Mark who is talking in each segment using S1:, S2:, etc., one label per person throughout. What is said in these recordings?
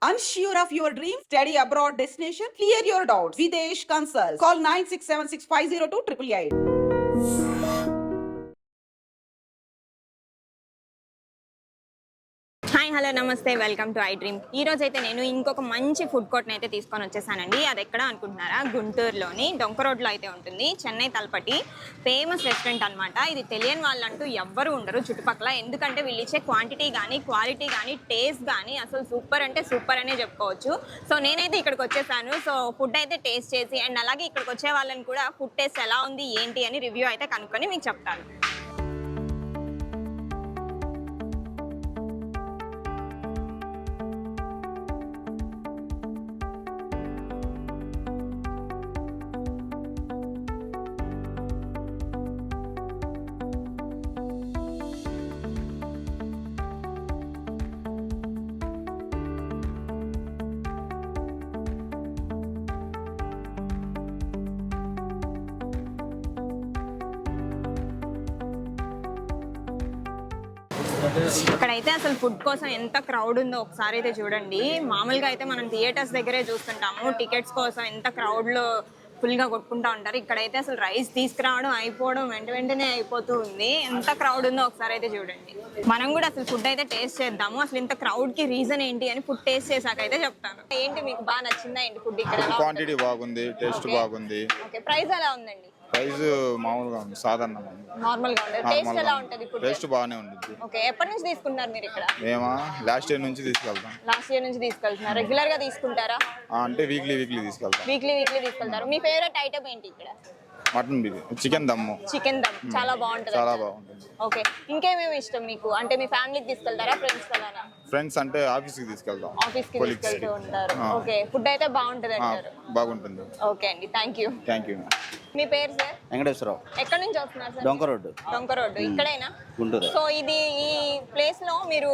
S1: Unsure of your dream? Study abroad destination? Clear your doubts. Videsh Consult. Call 9676502888.
S2: Hi hello నమస్తే welcome to I dream. ఈ రోజు అయితే నేను ఇంకొక మంచి ఫుడ్ కోర్ట్ని అయితే తీసుకొని వచ్చేసానండి. అది ఎక్కడ అనుకుంటున్నారా? గుంటూరులోని డొంక రోడ్లో అయితే ఉంటుంది. చెన్నై తలపటి ఫేమస్ రెస్టారెంట్ అనమాట. ఇది తెలియని వాళ్ళంటూ ఎవ్వరు ఉండరు చుట్టుపక్కల. ఎందుకంటే వీళ్ళు ఇచ్చే క్వాంటిటీ కానీ క్వాలిటీ కానీ టేస్ట్ కానీ అసలు సూపర్ అంటే సూపర్ అనే చెప్పుకోవచ్చు. సో నేనైతే ఇక్కడికి వచ్చేసాను. సో ఫుడ్ అయితే టేస్ట్ చేసి అండ్ అలాగే ఇక్కడికి వచ్చే వాళ్ళని కూడా ఫుడ్ టేస్ట్ ఎలా ఉంది ఏంటి అని రివ్యూ అయితే కనుక్కొని మీకు చెప్తాను. ఇక్కడైతే అసలు ఫుడ్ కోసం ఎంత క్రౌడ్ ఉందో ఒకసారి అయితే చూడండి. మామూలుగా అయితే మనం థియేటర్స్ దగ్గరే చూస్తుంటాము, టికెట్స్ కోసం ఎంత క్రౌడ్లో ఫుల్గా కొట్టుకుంటూ ఉంటారు. ఇక్కడైతే అసలు రైస్ తీసుకురావడం అయిపోవడం వెంటనే అయిపోతూ ఉంది. ఎంత క్రౌడ్ ఉందో ఒకసారి అయితే చూడండి. మనం కూడా అసలు ఫుడ్ అయితే టేస్ట్ చేద్దాము. అసలు ఇంత క్రౌడ్కి రీజన్ ఏంటి అని ఫుడ్ టేస్ట్ చేశాక అయితే చెప్తాను. ఏంటి మీకు బాగా నచ్చిందా ఏంటి ఫుడ్? ఇక్కడ
S3: క్వాంటిటీ బాగుంది, టేస్ట్ బాగుంది.
S2: ఓకే, ప్రైస్ ఎలా ఉందండి?
S3: ప్రైస్ మామూలుగా ఉంది, సాధారణంగా ఉంది.
S2: నార్మల్గా ఉంటుంది. టేస్ట్ ఎలా ఉంటుంది?
S3: టేస్ట్ బాగానే ఉంటుంది.
S2: ఓకే, ఎప్పటి నుంచి తీసుకుంటున్నారు మీరు ఇక్కడ?
S3: మేమా లాస్ట్ ఇయర్ నుంచి తీసుకెళ్తాం.
S2: లాస్ట్ ఇయర్ నుంచి తీసుకెళ్తున్నారు. రెగ్యులర్ గా తీసుకుంటారా?
S3: అంటే వీక్లీ తీసుకెళ్తాం.
S2: వీక్లీ తీసుకెళ్తారు. మీ ఫేవరెట్ ఐటమ్ ఏంటి ఇక్కడ?
S3: Mutton biryani, chicken dum.
S2: చాలా బాగుంటుంది.
S3: చాలా బాగుంటుంది.
S2: ఓకే, ఇంకేమేమి ఇష్టం మీకు? అంటే మీ ఫ్యామిలీకి తీసుకెళ్తారా, ఫ్రెండ్స్ కలానా?
S3: ఫ్రెండ్స్ అంటే ఆఫీస్కి తీసుకెళ్తాం.
S2: ఆఫీస్కి తీసుకెళ్తూ ఉంటారు. ఓకే, ఫుడ్ అయితే బాగుంటుంది అంటారు.
S3: బాగుంటుంది.
S2: ఓకే అండి, థ్యాంక్ యూ. మీ పేరు సార్?
S4: వెంకటేశ్వరరావు.
S2: ఎక్కడి నుంచి వస్తున్నారు సార్?
S4: డొంక రోడ్డు
S2: ఇక్కడైనా?
S4: గుంటూరు.
S2: సో ఇది ఈ ప్లేస్ లో మీరు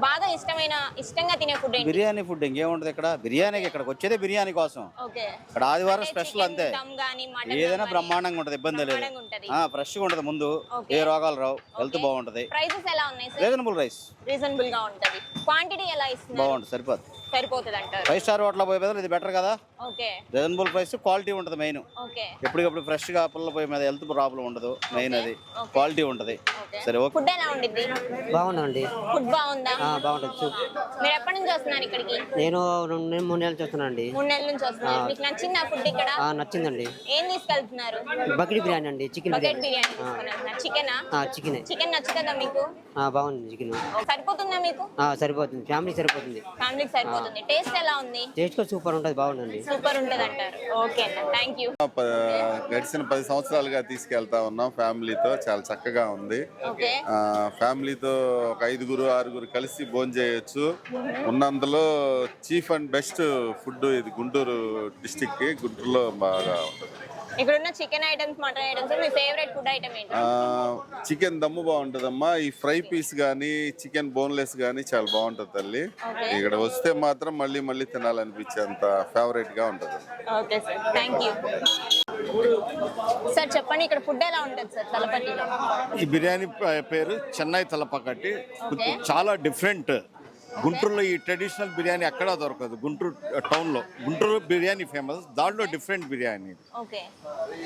S2: బాగా ఇష్టంగా తినే ఫుడ్ ఏంటి?
S4: బిర్యానీ ఫుడ్. ఇంకేముంటది ఇక్కడ? బిర్యానీకి ఇక్కడికి వచ్చేదే బిర్యానీ కోసం.
S2: ఓకే,
S4: ఇక్కడ ఆదివారం స్పెషల్ అంతే. ఏదైనా బ్రహ్మాండంగా ఉంటది, ఇబ్బంది లేదు. ఫ్రెష్ గా ఉంటది, ముందు ఏ రోగాలు రావు, హెల్త్ బాగుంటది.
S2: ప్రైసెస్ ఎలా ఉన్నాయి సార్?
S4: రీజనబుల్
S2: గా ఉంటది. క్వాంటిటీ ఎలా ఇస్తున్నారు?
S4: బాగుంటుంది, సరిపోతుంది
S2: అంటారు.
S4: 5 స్టార్ హోటల్ పోయే బదులు ఇది బెటర్ కదా.
S2: ఓకే,
S4: రీజనబుల్ ప్రైస్, క్వాలిటీ ఉంటది మెయిన్.
S2: ఓకే,
S4: ఎప్పటికప్పుడు ఫ్రెష్ గా పుల్ల పోయే మీద హెల్త్ ప్రాబ్లం ఉండదు. మెయిన్ అది క్వాలిటీ ఉంటది. సరే, ఓకే.
S2: ఫుడ్ ఎలా ఉండిద్ది?
S5: బాగుందండి.
S2: ఫుడ్ బాగుందా?
S5: బాగుంటుంది.
S2: మీరు ఎప్పటి నుంచి వస్తున్నారు ఇక్కడికి?
S5: నేను 3 నెలలు చూస్తున్నానండి.
S2: 3 నెలల నుంచి వస్తున్నారు. మీకు నచ్చిందా ఫుడ్ ఇక్కడ?
S5: నచ్చిందండి.
S2: ఏం తీసుకెళ్తున్నారు?
S5: బకెట్ బిర్యానీ అండి, చికెన్ బిర్యానీ.
S2: చికెన్ నచ్చుతుందా మీకు?
S5: బాగుంది చికెన్.
S2: సరిపోతుందా మీకు?
S5: సరిపోతుంది, ఫ్యామిలీకి సరిపోతుంది.
S2: టేస్ట్ ఎలా ఉంది?
S5: టేస్ట్ కూడా సూపర్ ఉంటుంది, బాగుందండి.
S2: సూపర్ ఉంటుంది అంటారు. ఓకే అన్న, థ్యాంక్ యూ.
S6: గడిచిన 10 సంవత్సరాలుగా తీసుకెళ్తా ఉన్నాం ఫ్యామిలీతో. చాలా చక్కగా ఉంది. ఫ్యామిలీతో ఒక 5-6 కలిసి భోజనం చేయొచ్చు. ఉన్నందులో చీఫ్ అండ్ బెస్ట్ ఫుడ్ ఇది గుంటూరు డిస్టిక్ కి. గుంటూరులో బాగా ఉంటుంది.
S2: ఇక్కడ ఉన్న చికెన్ ఐటమ్స్, మటన్ ఐటమ్స్, మీ ఫేవరెట్ ఫుడ్ ఐటమ్ ఏంటి?
S6: చికెన్ దమ్ము బాగుంటదమ్మా. ఈ ఫ్రై పీస్ గానీ, చికెన్ బోన్లెస్ గానీ చాలా బాగుంటది తల్లి. ఇక్కడ వస్తే మాత్రం మళ్ళీ తినాలనిపించేంత ఫేవరెట్ గా ఉంటది.
S2: Okay sir, thank you. Sir చెప్పండి, ఇక్కడ ఫుడ్ ఎలా ఉంటుంది సార్ తలపట్టిలో?
S7: ఈ బిర్యానీ పేరు చెన్నై తలపకట్టి. చాలా డిఫరెంట్. గుంటూరులో ఈ ట్రెడిషనల్ బిర్యానీ ఎక్కడా దొరకదు. గుంటూరు టౌన్లో గుంటూరు బిర్యానీ ఫేమస్. దాంట్లో డిఫరెంట్ బిర్యానీ.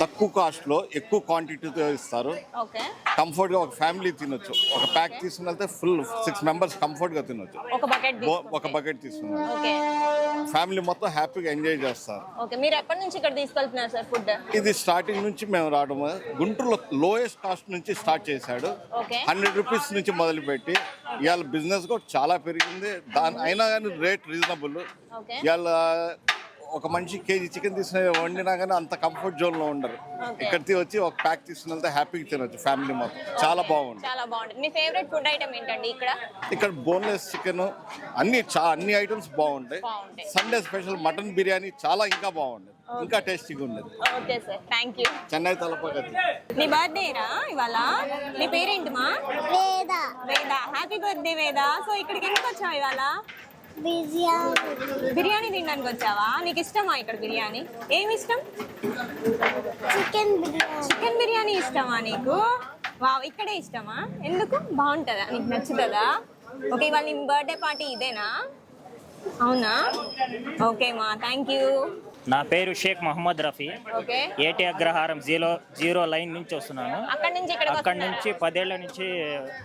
S7: తక్కువ కాస్ట్లో ఎక్కువ క్వాంటిటీతో ఇస్తారు. కంఫర్ట్గా ఒక ఫ్యామిలీ తినొచ్చు. ఒక ప్యాక్ తీసుకుని వెళ్తే ఫుల్ 6 మెంబర్స్ కంఫర్ట్గా తినొచ్చు. ఒక బకెట్ తీసుకుని ఫ్యామిలీ మొత్తం హ్యాపీగా ఎంజాయ్ చేస్తారు.
S2: మీరు ఎప్పటి నుంచి ఇక్కడ తీసుకెళ్తున్నారు సార్ ఫుడ్?
S7: ఇది స్టార్టింగ్ నుంచి మేము రావడం. గుంటూరులో లోయెస్ట్ కాస్ట్ నుంచి స్టార్ట్ చేశాడు. 100 రూపీస్ నుంచి మొదలుపెట్టి ఇవాళ బిజినెస్ కూడా చాలా పెరిగింది. అయినా కానీ రేట్ రీజనబుల్. ఇవాళ ఒక మనిషి కేజీ చికెన్ తీసుకుని వండినా కానీ అంత కంఫర్ట్ జోన్ లో ఉండరు. ఇక్కడికి వచ్చి ఒక ప్యాక్ తీసుకుని వెళ్తే హ్యాపీగా తినొచ్చు ఫ్యామిలీ మొత్తం. చాలా బాగుంది.
S2: మీ ఫేవరెట్ ఫుడ్ ఐటమ్ ఏంటండి ఇక్కడ?
S7: ఇక్కడ బోన్లెస్ చికెన్, అన్ని ఐటమ్స్ బాగుంటాయి. సండే స్పెషల్ మటన్ బిర్యానీ చాలా ఇంకా బాగుంది, ఇంకా టేస్టీగా ఉండేది.
S2: Okay sir, thank you.
S7: Chennai Thalappakatti.
S2: నీ బర్త్డేరా ఇవాళ? నీ పేరేంటి మా? వేద. హ్యాపీ బర్త్డే వేద. సో ఇక్కడికి ఎందుకు వచ్చావు ఇవాళ? బిర్యానీ తినడానికి వచ్చావా? నీకు ఇష్టమా ఇక్కడ బిర్యానీ? ఏమి ఇష్టం? చికెన్ బిర్యానీ ఇష్టమా నీకు? వావ్, ఇక్కడే ఇష్టమా? ఎందుకు? బాగుంటుందా? నీకు నచ్చుతుందా? ఓకే, ఇవాళ నీ బర్త్డే పార్టీ ఇదేనా? అవునా? ఓకే మా, థ్యాంక్ యూ.
S8: నా పేరు షేక్ మహమ్మద్ రఫీ.
S2: ఓకే,
S8: ఏటీ అగ్రహారం జీరో లైన్ నుంచి వస్తున్నాను.
S2: అక్కడ నుంచి ఇక్కడ
S8: అక్కడ నుంచి 10 ఏళ్ల నుంచి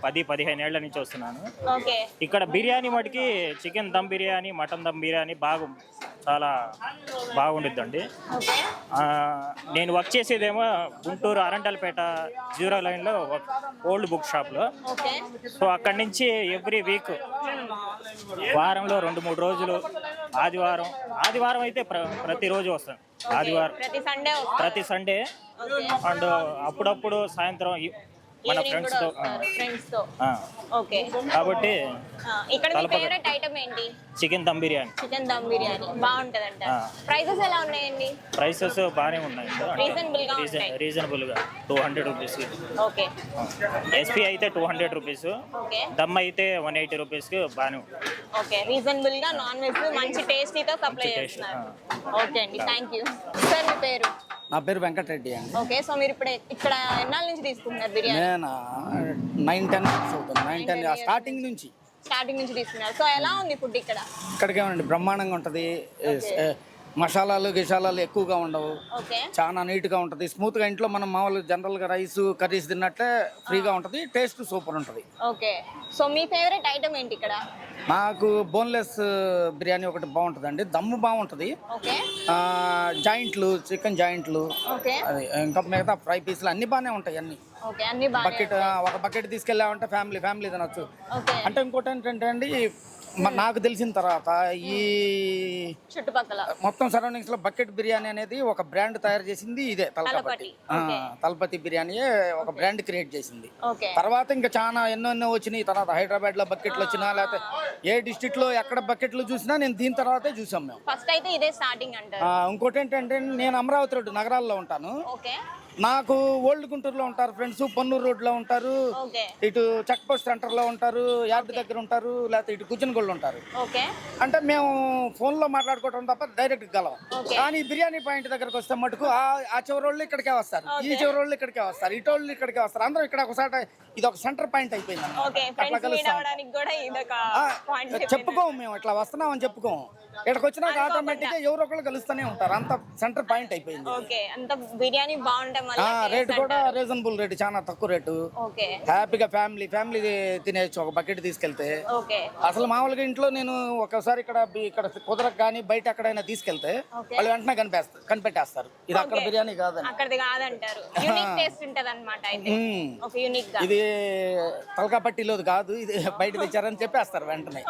S8: 15 ఏళ్ల నుంచి వస్తున్నాను.
S2: ఓకే,
S8: ఇక్కడ బిర్యానీ మటుకి చికెన్ దమ్ బిర్యానీ, మటన్ దమ్ బిర్యానీ చాలా బాగుండిద్దండి.
S2: ఓకే,
S8: నేను వర్క్ చేసేదేమో గుంటూరు అరంటల్పేట జీరో లైన్లో ఓల్డ్ బుక్ షాప్లో.
S2: ఓకే.
S8: సో అక్కడి నుంచి ఎవ్రీ వీక్ వారంలో 2-3 రోజులు, ఆదివారం అయితే ప్రతిరోజు వస్తాను. ఆదివారం ప్రతి సండే అండ్ అప్పుడప్పుడు సాయంత్రం మన ఫ్రెండ్స్తో.
S2: ఓకే,
S8: కాబట్టి
S2: ఇక్కడ మీ ఫేవరెట్ ఐటమ్ ఏంటి?
S8: చికెన్ దమ్ బిర్యానీ.
S2: చికెన్ దమ్ బిర్యానీ బాగుంటదంట. ప్రైసెస్ ఎలా ఉన్నాయండి?
S8: ప్రైసెస్ బాగానే ఉన్నాయి,
S2: రీజనబుల్ గా
S8: 200 రూపీస్.
S2: ఓకే,
S8: ఎస్పీ అయితే 200 రూపీస్,
S2: ఓకే,
S8: దమ్ అయితే 180 రూపీస్కి బాగానే ఉంది.
S2: ఓకే, రీజనబుల్ గా నాన్ వెజ్ మంచి టేస్టీతో సప్లై చేస్తున్నారు. ఓకే అండి, థ్యాంక్ యూ. సార్ మీ పేరు?
S9: నా పేరు వెంకటరెడ్డి అండి.
S2: ఓకే, సో మీరు ఇప్పుడు ఇక్కడ ఎన్నాళ్ళ నుంచి తీసుకుంటున్నారు బిర్యానీ?
S9: నేను 9-10 ఇయర్స్ అవుతుంది. 9-10 స్టార్టింగ్ నుంచి
S2: తీసుకున్నారు. సో ఎలా ఉంది ఫుడ్ ఇక్కడ?
S9: ఇక్కడికే ఉండండి, బ్రహ్మాండంగా ఉంటుంది. మసాలాలు గిసాలాలు ఎక్కువగా ఉండవు,
S2: ఓకే,
S9: చాలా నీట్గా ఉంటుంది. స్మూత్గా ఇంట్లో మనం మామూలు జనరల్గా రైస్ కర్రీస్ తిన్నట్టే ఫ్రీగా ఉంటుంది. టేస్ట్ సూపర్ ఉంటుంది.
S2: ఓకే, సో మీ ఫేవరెట్ ఐటమ్ ఏంటి ఇక్కడ?
S9: నాకు బోన్లెస్ బిర్యానీ ఒకటి బాగుంటుందండి, దమ్ము బాగుంటుంది.
S2: ఓకే,
S9: జాయింట్లు, చికెన్ జాయింట్లు,
S2: ఓకే,
S9: అది ఇంకా మిగతా ఫ్రై పీసులు అన్నీ బాగానే ఉంటాయి. అన్నీ
S2: ఓకే, అన్ని బాగా.
S9: ఒక బకెట్ తీసుకెళ్ళామంటే ఫ్యామిలీ తినొచ్చు.
S2: ఓకే,
S9: అంటే ఇంకోటి ఏంటంటే అండి, నాకు తెలిసిన తర్వాత ఈ
S2: చుట్టుపక్కల
S9: మొత్తం సరౌండింగ్స్ లో బకెట్ బిర్యానీ అనేది ఒక బ్రాండ్ తయారు చేసింది ఇదే తలపతి. తలపతి బిర్యానీయే ఒక బ్రాండ్ క్రియేట్ చేసింది.
S2: ఓకే,
S9: తర్వాత ఇంకా చాలా ఎన్నో వచ్చినాయి. తర్వాత హైదరాబాద్ లో బకెట్లు వచ్చినా, లేకపోతే ఏ డిస్ట్రిక్ట్ లో ఎక్కడ బకెట్లు చూసినా నేను దీని తర్వాతే చూసాం మేము.
S2: ఫస్ట్ అయితే ఇదే స్టార్టింగ్ అంటారు.
S9: ఇంకోటి ఏంటంటే నేను అమరావతి రోడ్డు నగరాల్లో ఉంటాను.
S2: ఓకే,
S9: నాకు ఓల్డ్ గుంటూరులో ఉంటారు ఫ్రెండ్స్, పొన్నూరు రోడ్లో ఉంటారు,
S2: ఓకే,
S9: ఇటు చెక్ పోస్ట్ సెంటర్ లో ఉంటారు, యార్డ్ దగ్గర ఉంటారు, లేకపోతే ఇటు కుజన్గోళ్ళు ఉంటారు.
S2: ఓకే,
S9: అంటే మేము ఫోన్ లో మాట్లాడుకోవడం తప్ప డైరెక్ట్ గలం. కానీ బిర్యానీ పాయింట్ దగ్గరకు వస్తే మటుకు ఆ చివరోళ్ళు ఇక్కడికే వస్తారు, ఈ చివరోళ్ళు ఇక్కడికే వస్తారు, ఇటోళ్ళు ఇక్కడికే వస్తారు. అందరూ ఇక్కడ ఒకసారి ఇది ఒక సెంటర్ పాయింట్ అయిపోయింది. అట్లా కలుస్తాం. చెప్పుకోము మేము ఇట్లా వస్తున్నామని చెప్పుకోము. ఇక్కడికి వచ్చినాక ఆటోమేటిక్ గా ఎవరో ఒకళ్ళు కలుస్తూనే ఉంటారు. అంత సెంటర్ పాయింట్ అయిపోయింది.
S2: బిర్యానీ బాగుంటాం,
S9: రేటు కూడా రీజనబుల్ రేటు, చాలా తక్కువ రేటు. హ్యాపీగా ఫ్యామిలీ తినేయచ్చు ఒక బకెట్ తీసుకెళ్తే. అసలు మామూలుగా ఇంట్లో నేను ఒకసారి ఇక్కడ కుదరక కానీ బయట ఎక్కడైనా తీసుకెళ్తే వాళ్ళు వెంటనే కనిపెట్టేస్తారు ఇది అక్కడ బిర్యానీ కాదని. ఇది తలకాపట్టిలోది కాదు, ఇది బయట తెచ్చారని చెప్పేస్తారు వెంటనే.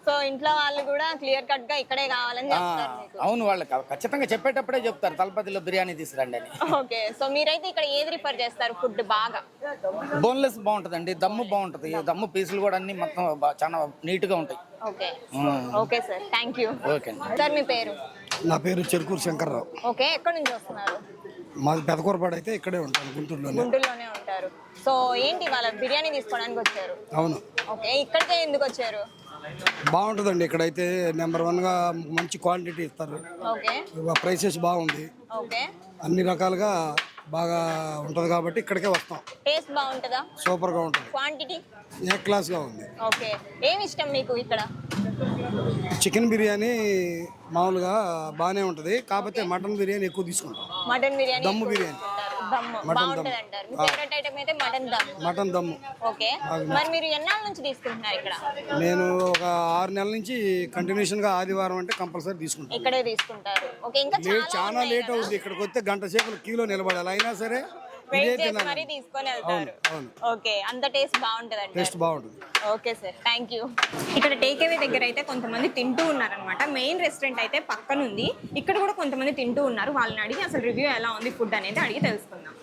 S2: సో ఇంట్లో వాళ్ళు కూడా క్లియర్ కట్ గా ఇక్కడే కావాలని చెప్తారు.
S9: అవును, వాళ్ళు ఖచ్చితంగా చెప్పేటప్పుడే చెప్తారు తలపతిలో బిర్యానీ తీసుకురండి అని.
S2: ఓకే, సో మీరైతే ఇక్కడ ఏది రిఫర్ చేస్తారు ఫుడ్ బాగా?
S9: బోన్లెస్ బాగుంటుందండి, దమ్ము బాగుంటుంది. దమ్ము పీసులు కూడా అన్ని మొత్తం చాలా నీట్ గా ఉంటాయి.
S2: Okay, okay sir, thank you.
S9: Okay
S2: sir మీ పేరు?
S10: నా పేరు చెరుకూరు శంకర్రావు.
S2: ఓకే, ఎక్కడి నుంచి వస్తున్నారు?
S10: మాది పెదకూరపాడు, అయితే ఇక్కడే ఉంటాను, గుంటూరులోనే
S2: ఉంటారు. సో ఏంటి వాళ్ళ బిర్యానీ తీసుకోవడానికి వచ్చారు?
S10: అవును.
S2: ఓకే, ఇక్కడికే ఎందుకు వచ్చారు?
S10: బాగుంటుందండి ఇక్కడైతే. నెంబర్ 1 గా మంచి క్వాంటిటీ ఇస్తారు.
S2: ఓకే,
S10: ప్రైసెస్ బాగుంది.
S2: ఓకే,
S10: అన్ని రకాలుగా బాగా ఉంటది కాబట్టి ఇక్కడికే వస్తాం.
S2: టేస్ట్ బాగుంటుందా?
S10: సూపర్ గా ఉంటుంది.
S2: క్వాంటిటీ
S10: ఏ క్లాస్ గా ఉంది.
S2: ఓకే, ఏమి ఇష్టం మీకు ఇక్కడ?
S10: చికెన్ బిర్యానీ మామూలుగా బాగానే ఉంటుంది, కాకపోతే మటన్ బిర్యానీ ఎక్కువ తీసుకుంటాం.
S2: మటన్ బిర్యానీ,
S10: దమ్ము బిర్యానీ, మటన్ దమ్ము.
S2: ఓకే, మరి మీరు ఎన్నాళ్ళ నుంచి తీసుకుంటున్నారు ఇక్కడ?
S10: నేను ఒక 6 నెలల నుంచి కంటిన్యూషన్ గా ఆదివారం అంటే కంపల్సరీ తీసుకుంటాను.
S2: ఇక్కడే తీసుకుంటారు. ఓకే, ఇంకా
S10: చాలా లేట్ అవుతుంది. ఇక్కడికి వస్తే గంట సేపు క్యూలో నిలబడాలి, అయినా సరే
S2: తీసుకొని వెళ్తారు. ఓకే, అంత టేస్ట్ బాగుంటది.
S10: టేస్ట్ బాగుంటుంది.
S2: Okay sir, thank you. ఇక్కడ టేక్అవే దగ్గర అయితే కొంతమంది తింటూ ఉన్నారనమాట. మెయిన్ రెస్టారెంట్ అయితే పక్కనుంది. ఇక్కడ కూడా కొంతమంది తింటూ ఉన్నారు. వాళ్ళని అడిగి అసలు రివ్యూ ఎలా ఉంది ఫుడ్ అనేది అడిగి తెలుసుకుందాం.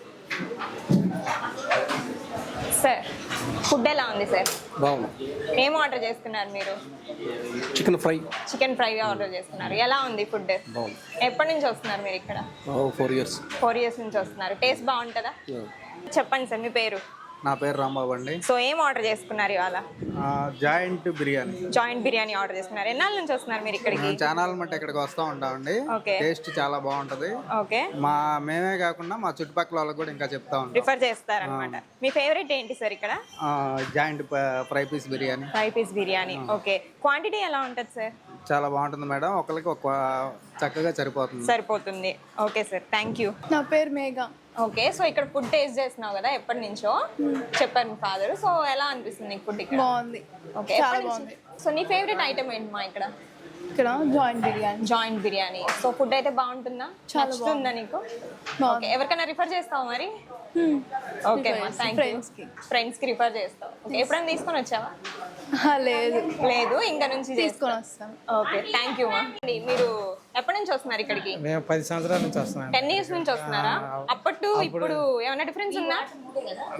S2: సార్, ఫుడ్ ఎలా ఉంది సార్?
S10: బాగుంది.
S2: ఏం ఆర్డర్ చేసుకున్నారు మీరు?
S10: చికెన్ ఫ్రై
S2: ఆర్డర్ చేసుకున్నారు. ఎలా ఉంది ఫుడ్? ఎప్పటి నుంచి వస్తున్నారు మీరు ఇక్కడ?
S10: 4 years.
S2: 4 years నుంచి వస్తున్నారు. టేస్ట్ బాగుంటుందా? చెప్పండి సార్, మీ పేరు?
S11: నా పేరు రాంబాబు అండి.
S2: సో ఏం ఆర్డర్ చేసుకున్నారు ఇవాళ?
S11: Joint biryani.
S2: Joint biryani order చేసుకున్నారు. ఎన్నాళ్ళ నుంచి వస్తున్నారు మీరు ఇక్కడికి?
S11: ఛానల్ మట్టి ఇక్కడికి వస్తూ ఉంటామండి.
S2: ఓకే.
S11: టేస్ట్ చాలా బాగుంటది.
S2: ఓకే.
S11: మేమే కాకుండా మా చుట్టుపక్కల వాళ్ళకి కూడా ఇంకా చెప్తా ఉంటాం.
S2: ప్రిఫర్ చేస్తారన్నమాట. మీ ఫేవరెట్ ఏంటి సార్ ఇక్కడ?
S11: Joint fry piece biryani.
S2: Fry piece biryani. Okay. Quantity ఎలా ఉంటుంది సార్?
S11: చాలా బాగుంటుంది మేడం. ఒకరికి ఒక చక్కగా
S2: సరిపోతుంది. Okay sir, thank you.
S12: నా పేరు మేఘ.
S2: ఓకే. సో ఇక్కడ ఫుడ్ టేస్ట్ చేస్తున్నావు కదా, ఎప్పటి నుంచో చెప్పారు మీ ఫాదర్. సో ఎలా అనిపిస్తుంది నీకు ఫుడ్ ఇక్కడ?
S12: బాగుంది.
S2: ఓకే.
S12: చాలా బాగుంది.
S2: సో నీ ఫేవరెట్ ఐటమ్ ఏంటి మా ఇక్కడ?
S12: ఇక్కడ joint biryani.
S2: Joint biryani. So food అయితే బాగుంటుందా?
S12: చాలా
S2: నచ్చుతుందా నీకు? ఓకే. ఎవరికైనా రిఫర్ చేస్తావా మరి? ఓకే మా, థ్యాంక్ యూ. ఫ్రెండ్స్ కి రిఫర్ చేస్తావు. ఓకే. ఎప్పుడైనా తీసుకొని వచ్చావా?
S12: లేదు
S2: లేదు, ఇంకా నుంచి
S12: తీసుకొని వస్తాను.
S2: ఓకే, థ్యాంక్ యూ మా. మీరు ఎప్పటి నుంచి వస్తున్నారు ఇక్కడికి?
S10: మేము 10 సంవత్సరాల నుంచి వస్తున్నాం.
S2: 10 years నుంచి వస్తున్నారా? అప్పట్లో ఇప్పుడు ఏమైనా డిఫరెన్స్ ఉందా?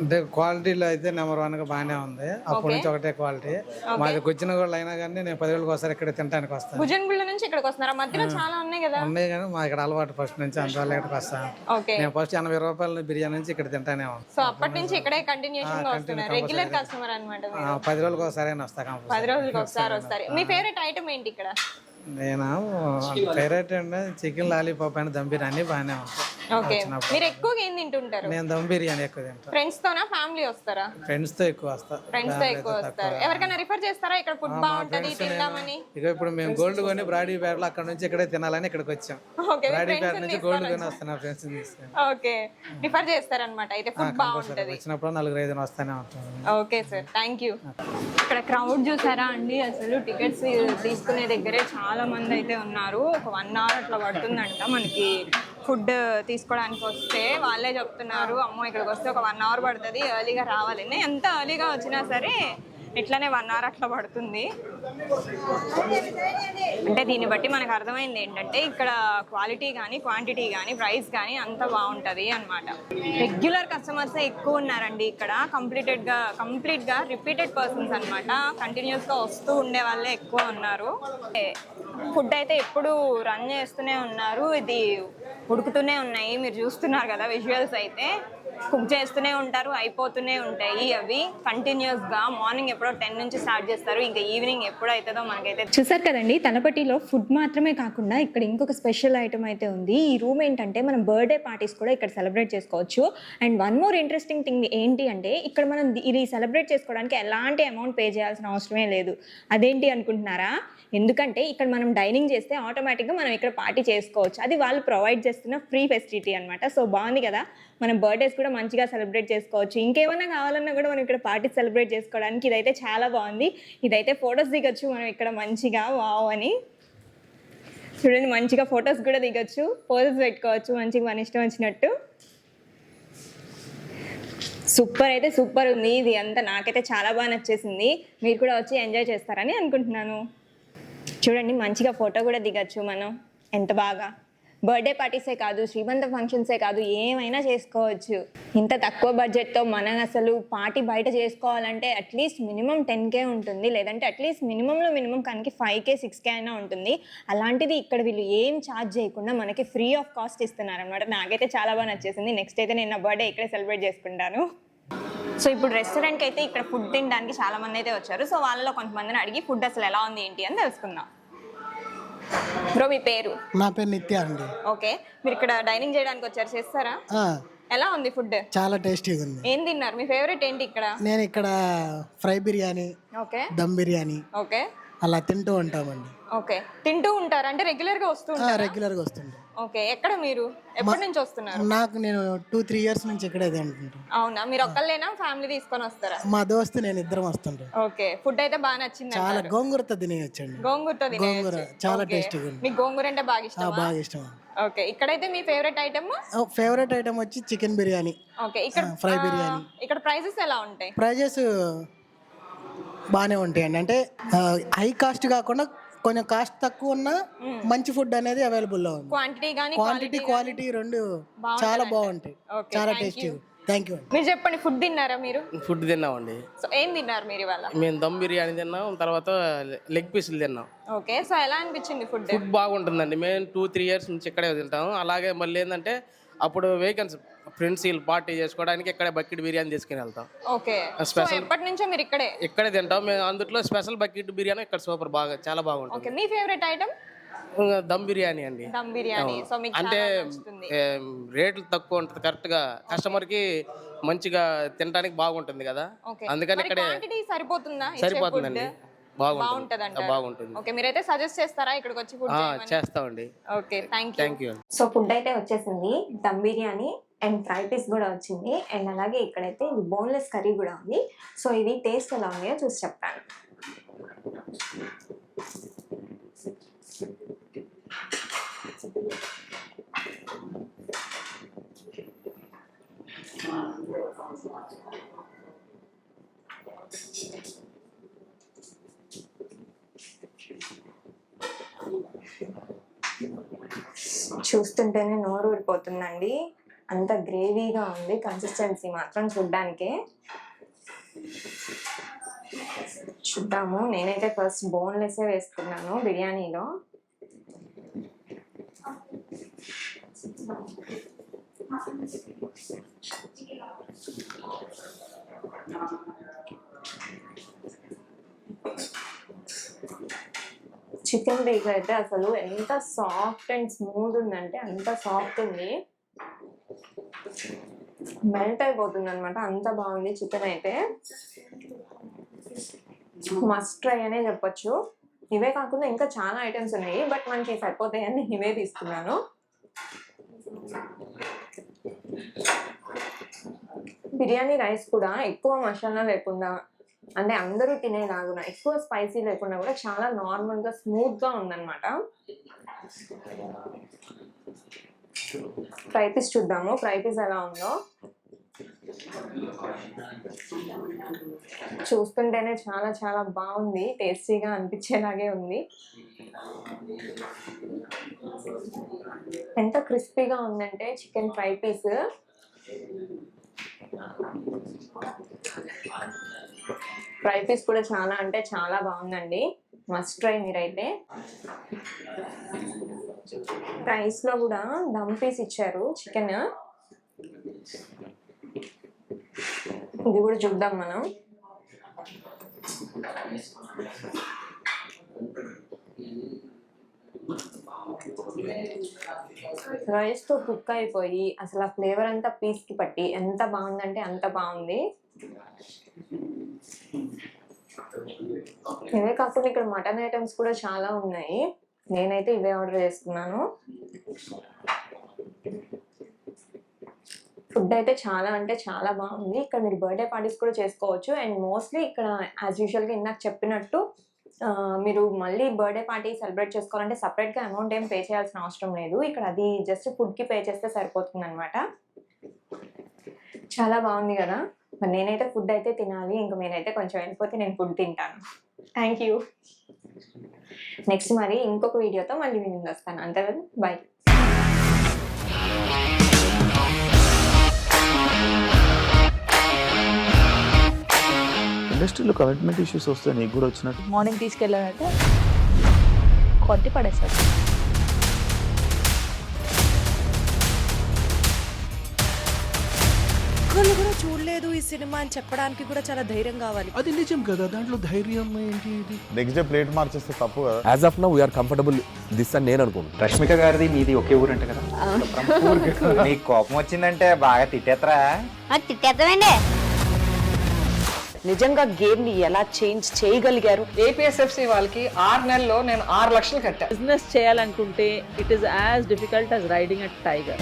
S10: అంటే క్వాలిటీలో అయితే నెంబర్ 1 గా బాగానే ఉంది. అప్పటి నుంచి ఒకటే క్వాలిటీ. మాది వచ్చిన వాళ్ళు అయినా కానీ నేను 10 రోజులకు ఒకసారి ఇక్కడ తినడానికి వస్తాను.
S2: భుజన్గుళ్ళ నుంచి ఇక్కడికి వస్తున్నారా? మధ్యలో చాలా ఉన్నాయి కదా.
S10: ఉన్నాయి కానీ మా ఇక్కడ అలవాటు ఫస్ట్ నుంచి, అందువల్ల ఇక్కడికి వస్తాను.
S2: ఓకే.
S10: నేను ఫస్ట్ 80 రూపాయల బిర్యానీ నుంచి ఇక్కడ తింటానే ఉన్నాను.
S2: సో అప్పటి నుంచి ఇక్కడే కంటిన్యూషన్ గా వస్తున్నారు. రెగ్యులర్ కస్టమర్ అన్నమాట.
S10: 10 రోజులకు ఒకసారి అయినా వస్తా.
S2: 10 రోజులకు ఒకసారి వస్తారు. మీ ఫేవరెట్ ఐటమ్ ఏంటి ఇక్కడ?
S10: నేను ఫేవరెట్ అంటే చికెన్ లాలీపాప్ అని దమ్ బిర్యానీ బాగానే ఉంటుంది.
S2: ఓకే. మీరు ఎక్కువగా ఏం తింటుంటారు?
S10: నేను దమ్ బిర్యానీ ఎక్కువ తింటాను.
S2: ఫ్రెండ్స్ తోనా ఫ్యామిలీ వస్తారా?
S10: ఫ్రెండ్స్ తో ఎక్కువ వస్తా.
S2: ఫ్రెండ్స్ తో ఎక్కువ వస్తారు. ఎవరికైనా రిఫర్ చేస్తారా ఇక్కడ ఫుడ్ బాగుంటది తిందామని?
S10: ఇక ఇప్పుడు మేము గోల్డ్ కొని బ్రాడీపేటలో అక్కడ నుంచి ఇక్కడే తినాలని ఇక్కడికి వచ్చాం.
S2: ఓకే.
S10: బ్రాడీపేట నుంచి గోల్డ్ కొని వస్తున్నా ఫ్రెండ్స్ తీసుకొని.
S2: ఓకే. రిఫర్ చేస్తారన్నమాట. అయితే ఫుడ్ బాగుంటది.
S10: వచ్చినప్పుడు 4-5 వస్తానే ఉంటాం.
S2: Okay sir, thank you. ఇక్కడ క్రౌడ్ చూసారా అండి? అసలు టికెట్స్ తీసుకునే దగ్గరే చాలా మంది అయితే ఉన్నారు. ఒక 1 hour అట్లా పడుతుందంట మనకి ఫుడ్ తీసుకోవడానికి వస్తే. వాళ్ళే చెప్తున్నారు, అమ్మో ఇక్కడికి వస్తే ఒక 1 hour పడుతుంది, ఎర్లీగా రావాలి. ఎంత ఎర్లీగా వచ్చినా సరే ఇట్లానే 1 hour అట్లా పడుతుంది. అంటే దీన్ని బట్టి మనకు అర్థమైంది ఏంటంటే ఇక్కడ క్వాలిటీ కానీ క్వాంటిటీ కానీ ప్రైస్ కానీ అంత బాగుంటుంది అనమాట. రెగ్యులర్ కస్టమర్సే ఎక్కువ ఉన్నారండి ఇక్కడ. కంప్లీట్గా రిపీటెడ్ పర్సన్స్ అనమాట. కంటిన్యూస్గా వస్తూ ఉండే వాళ్ళే ఎక్కువ ఉన్నారు. ఫుడ్ అయితే ఎప్పుడు రన్ చేస్తూనే ఉన్నారు. ఇది ఉడుకుతూనే ఉన్నాయి, మీరు చూస్తున్నారు కదా విజువల్స్. అయితే కుక్ చేస్తూనే ఉంటారు, అయిపోతూనే ఉంటాయి అవి కంటిన్యూస్గా. మార్నింగ్ ఎప్పుడో 10 నుంచి స్టార్ట్ చేస్తారు, ఇంకా ఈవినింగ్ ఎప్పుడు అవుతుందో మనకైతే. చూసారు కదండి, తలపట్టిలో ఫుడ్ మాత్రమే కాకుండా ఇక్కడ ఇంకొక స్పెషల్ ఐటమ్ అయితే ఉంది. ఈ రూమ్ ఏంటంటే మనం బర్త్డే పార్టీస్ కూడా ఇక్కడ సెలబ్రేట్ చేసుకోవచ్చు. అండ్ 1 more ఇంట్రెస్టింగ్ థింగ్ ఏంటి అంటే ఇక్కడ మనం ఇది సెలబ్రేట్ చేసుకోవడానికి ఎలాంటి అమౌంట్ పే చేయాల్సిన అవసరమే లేదు. అదేంటి అనుకుంటున్నారా? ఎందుకంటే ఇక్కడ మనం డైనింగ్ చేస్తే ఆటోమేటిక్గా మనం ఇక్కడ పార్టీ చేసుకోవచ్చు. అది వాళ్ళు ప్రొవైడ్ చేస్తున్న ఫ్రీ ఫెసిలిటీ అనమాట. సో బాగుంది కదా, మనం బర్త్డేస్ కూడా మంచిగా సెలబ్రేట్ చేసుకోవచ్చు. ఇంకేమైనా కావాలన్నా కూడా మనం ఇక్కడ పార్టీ సెలబ్రేట్ చేసుకోవడానికి ఇదైతే చాలా బాగుంది. ఇదైతే ఫొటోస్ దిగొచ్చు మనం ఇక్కడ మంచిగా, వావ్ అని చూడండి. మంచిగా ఫొటోస్ కూడా దిగొచ్చు, పోజెస్ పెట్టుకోవచ్చు మంచిగా మన ఇష్టం వచ్చినట్టు. సూపర్ అయితే సూపర్ ఉంది ఇది అంతా. నాకైతే చాలా బాగా నచ్చేసింది. మీరు కూడా వచ్చి ఎంజాయ్ చేస్తారని అనుకుంటున్నాను. చూడండి మంచిగా ఫోటో కూడా దిగచ్చు మనం. ఎంత బాగా బర్త్డే పార్టీసే కాదు, శ్రీమంత ఫంక్షన్సే కాదు, ఏమైనా చేసుకోవచ్చు. ఇంత తక్కువ బడ్జెట్తో మనం అసలు పార్టీ బయట చేసుకోవాలంటే అట్లీస్ట్ మినిమం 10K ఉంటుంది, లేదంటే అట్లీస్ట్ మినిమంలో మినిమం కనుక 5K 6K అయినా ఉంటుంది. అలాంటిది ఇక్కడ వీళ్ళు ఏం ఛార్జ్ చేయకుండా మనకి ఫ్రీ ఆఫ్ కాస్ట్ ఇస్తున్నారు అనమాట. నాకైతే చాలా బాగా నచ్చేసింది. నెక్స్ట్ అయితే నేను నా బర్త్డే ఇక్కడే సెలబ్రేట్ చేసుకుంటాను. సో ఇప్పుడు రెస్టారెంట్కి అయితే ఇక్కడ ఫుడ్ తినడానికి చాలా మంది అయితే వచ్చారు. సో వాళ్ళలో కొంతమందిని అడిగి ఫుడ్ అసలు ఎలా ఉంది ఏంటి అని తెలుసుకుందాం. బ్రో మీ పేరు?
S13: నా పేరు నిత్య అండి.
S2: ఓకే. మీరు ఇక్కడ డైనింగ్ చేయడానికి వచ్చారు, చేస్తారా? ఎలా ఉంది ఫుడ్?
S13: చాలా టేస్టీగా ఉంది.
S2: ఏం తిన్నారు? మీ ఫేవరెట్ ఏంటి ఇక్కడ?
S13: నేను ఇక్కడ fry biryani,
S2: okay,
S13: dum biryani,
S2: okay,
S13: అలా తింటూ ఉంటామండి.
S2: ఓకే. తింటూ ఉంటారు అంటే రెగ్యులర్ గా వస్తూ ఉంటారా?
S13: రెగ్యులర్ గా వస్తుంటాం.
S2: ఓకే. ఎక్కడ మీరు ఎప్పటి నుంచి వస్తున్నారు?
S13: నేను 2-3 years నుంచి ఇక్కడే తింటుంటాను.
S2: అవునా? మీరు ఒక్కళ్ళేనా ఫ్యామిలీ తీసుకొని వస్తారా?
S13: మా దోస్తు నేను ఇద్దరం వస్తుంటాం.
S2: ఓకే. ఫుడ్ అయితే బాగా నచ్చింది.
S13: చాలా గోంగూరతో తినేయచ్చండి.
S2: గోంగూరతో
S13: గోంగూర చాలా టేస్టీగా ఉంది.
S2: మీకు గోంగూర అంటే బాగా ఇష్టం?
S13: బాగా ఇష్టం.
S2: ఓకే. ఇక్కడైతే మీ ఫేవరెట్ ఐటమ్?
S13: ఫేవరెట్ ఐటమ్ వచ్చి చికెన్ బిర్యానీ.
S2: ఓకే. ఇక్కడ
S13: ఫ్రై బిర్యానీ.
S2: ఇక్కడ ప్రైజెస్ ఎలా ఉంటాయి?
S13: ప్రైజెస్ బాగానే ఉంటాయండి. అంటే హై కాస్ట్ కాకుండా కొంచెం కాస్ట్ తక్కువ ఉన్న మంచి ఫుడ్ అనేది అవైలబుల్ లో ఉంది. క్వాంటిటీ క్వాలిటీ రెండు చాలా బాగుంటాయి, చాలా టేస్టీ. Thank you.
S2: మీరు చెప్పండి, ఫుడ్ తిన్నారా మీరు?
S14: ఫుడ్ తిన్నామండి.
S2: సో ఏం తిన్నారు మీరు ఇవాళ?
S14: మేము దమ్ బిర్యానీ తిన్నాం, తర్వాత లెగ్ పీసులు తిన్నాం.
S2: ఓకే. సో ఎలా అనిపించింది ఫుడ్?
S14: ఫుడ్ బాగుంటుందండి. మేము 2-3 years నుంచి ఇక్కడే తింటాం. అలాగే మళ్ళీ ఏంటంటే అప్పుడు వేకెన్సీ ఫ్రెండ్స్ వీళ్ళు పార్టీ చేసుకోవడానికి ఇక్కడే బకెట్ బిర్యానీ తీసుకుని వెళ్తాం.
S2: ఓకే.
S14: స్పెషల్
S2: ఎప్పటి నుంచో మీరు
S14: ఇక్కడే తింటాం మేము. అందులో స్పెషల్ బకెట్ బిర్యానీ ఇక్కడ సూపర్ బాగా చాలా బాగుంటుంది.
S2: ఓకే. మీ ఫేవరెట్ ఐటమ్?
S14: దమ్ బిర్యానీ అండి.
S2: దమ్ బిర్యానీ. సో మీకు
S14: అంటే
S2: చాలా నచ్చుతుంది.
S14: రేట్లు తక్కువ ఉంటుంది, కరెక్ట్ గా కస్టమర్ కి మంచిగా తినడానికి బాగుంటుంది కదా,
S2: ఓకే.
S14: అందుకని
S2: మరి
S14: ఇక్కడే
S2: క్వాంటిటీ సరిపోతుందా?
S14: సరిపోతుందండి.
S2: బాగుంటదండి.
S14: బాగుంటుంది.
S2: ఓకే. మీరైతే సజెస్ట్ చేస్తారా ఇక్కడికి వచ్చి ఫుడ్ చేయమని?
S14: చేస్తామండి.
S2: Okay.
S14: Thank you.
S2: So food అయితే వచ్చేసింది. Dum biryani and fry piece కూడా వచ్చింది. అండ్ అలాగే ఇక్కడైతే ఇది బోన్లెస్ కర్రీ కూడా ఉంది. సో ఇది టేస్ట్ ఎలా ఉన్నాయో చూసి చెప్తాను. చూస్తుంటేనే నోరు ఊరిపోతుందండి. అంత గ్రేవీగా ఉంది. కన్సిస్టెన్సీ మాత్రం చూడ్డానికే. చూద్దాము. నేనైతే ఫస్ట్ బోన్లెస్ వేసుకున్నాను బిర్యానీలో. చికెన్ పీస్ అయితే అసలు ఎంత సాఫ్ట్ అండ్ స్మూత్ ఉందంటే అంత సాఫ్ట్ ఉంది. మెల్ట్ అయిపోతుంది అనమాట, అంత బాగుంది చికెన్ అయితే. మస్ట్ ట్రై అనే చెప్పొచ్చు. ఇవే కాకుండా ఇంకా చాలా ఐటమ్స్ ఉన్నాయి, బట్ మనకి సరిపోతాయని ఇవే తీసుకున్నాను. బిర్యానీ రైస్ కూడా ఎక్కువ మసాలా లేకుండా, అంటే అందరూ తినేలాగున ఎక్కువ స్పైసీ లేకుండా కూడా చాలా నార్మల్ గా స్మూత్ గా ఉందన్నమాట. ఫ్రై పీస్ చూద్దాము, ఫ్రై పీస్ ఎలా ఉందో. చూస్తుంటేనే చాలా చాలా బాగుంది, టేస్టీగా అనిపించేలాగే ఉంది. ఎంత క్రిస్పీగా ఉందంటే chicken fry piece. Fry piece కూడా చాలా అంటే చాలా బాగుందండి. మస్ట్ ట్రై మీరైతే. రైస్ లో కూడా దమ్ పీస్ ఇచ్చారు చికెన్. ఇది కూడా చూద్దాం మనం. రైస్ తో కుక్ అయిపోయి అసలు ఆ ఫ్లేవర్ అంతా పీస్ కి పట్టి ఎంత బాగుందంటే అంత బాగుంది. ఇవే కాకుండా ఇక్కడ మటన్ ఐటమ్స్ కూడా చాలా ఉన్నాయి. నేనైతే ఇవే ఆర్డర్ చేసుకున్నాను. ఫుడ్ అయితే చాలా అంటే చాలా బాగుంది. ఇక్కడ మీరు బర్త్డే పార్టీస్ కూడా చేసుకోవచ్చు. అండ్ మోస్ట్లీ ఇక్కడ యాజ్ యూజువల్గా ఇందాక చెప్పినట్టు మీరు మళ్ళీ బర్త్డే పార్టీ సెలబ్రేట్ చేసుకోవాలంటే సపరేట్గా అమౌంట్ ఏం పే చేయాల్సిన అవసరం లేదు. ఇక్కడ అది జస్ట్ ఫుడ్కి పే చేస్తే సరిపోతుంది అనమాట. చాలా బాగుంది కదా. మరి నేనైతే ఫుడ్ అయితే తినాలి. ఇంకా మీరైతే కొంచెం వెళ్ళిపోతే నేను ఫుడ్ తింటాను. Thank you. నెక్స్ట్ మరి ఇంకొక వీడియోతో మళ్ళీ నేను వస్తాను. అంతే కదా, బాయ్.
S15: ఇండస్ట్రీలో కమిట్మెంట్ ఇష్యూస్ వస్తే నీకు కూడా వచ్చినట్టు?
S12: మార్నింగ్ తీసుకెళ్ళానంటే కొట్టి పడేస్తారు.
S1: ఒక్కళ్ళు కూడా చూడలేదు ఈ సినిమా అని చెప్పడానికి కూడా చాలా ధైర్యం కావాలి.
S15: అది నిజం కదా, దాంట్లో ధైర్యం ఏంటి?
S3: నెక్స్ట్ డే ప్లేట్ మార్చేస్తే తప్పు కదా.
S15: As of now we're comfortable this అని నేను అనుకుంటున్నాను.
S11: రష్మిక గారిది మీది ఒకే ఊరు అంట కదా.
S4: నీకు కోపం వచ్చిందంటే బాగా తిట్టేత్తరా?
S12: తిట్టేద్దామండి.
S1: నిజంగా గేమ్ ని ఎలా చేంజ్ చేయగలిగారు?
S9: ఏపీఎస్ఎఫ్సి వాళ్ళకి 6 నెలల్లో నేను 6 లక్షలు కట్టా.
S1: బిజినెస్ చేయాలనుకుంటే it is as difficult as riding a tiger.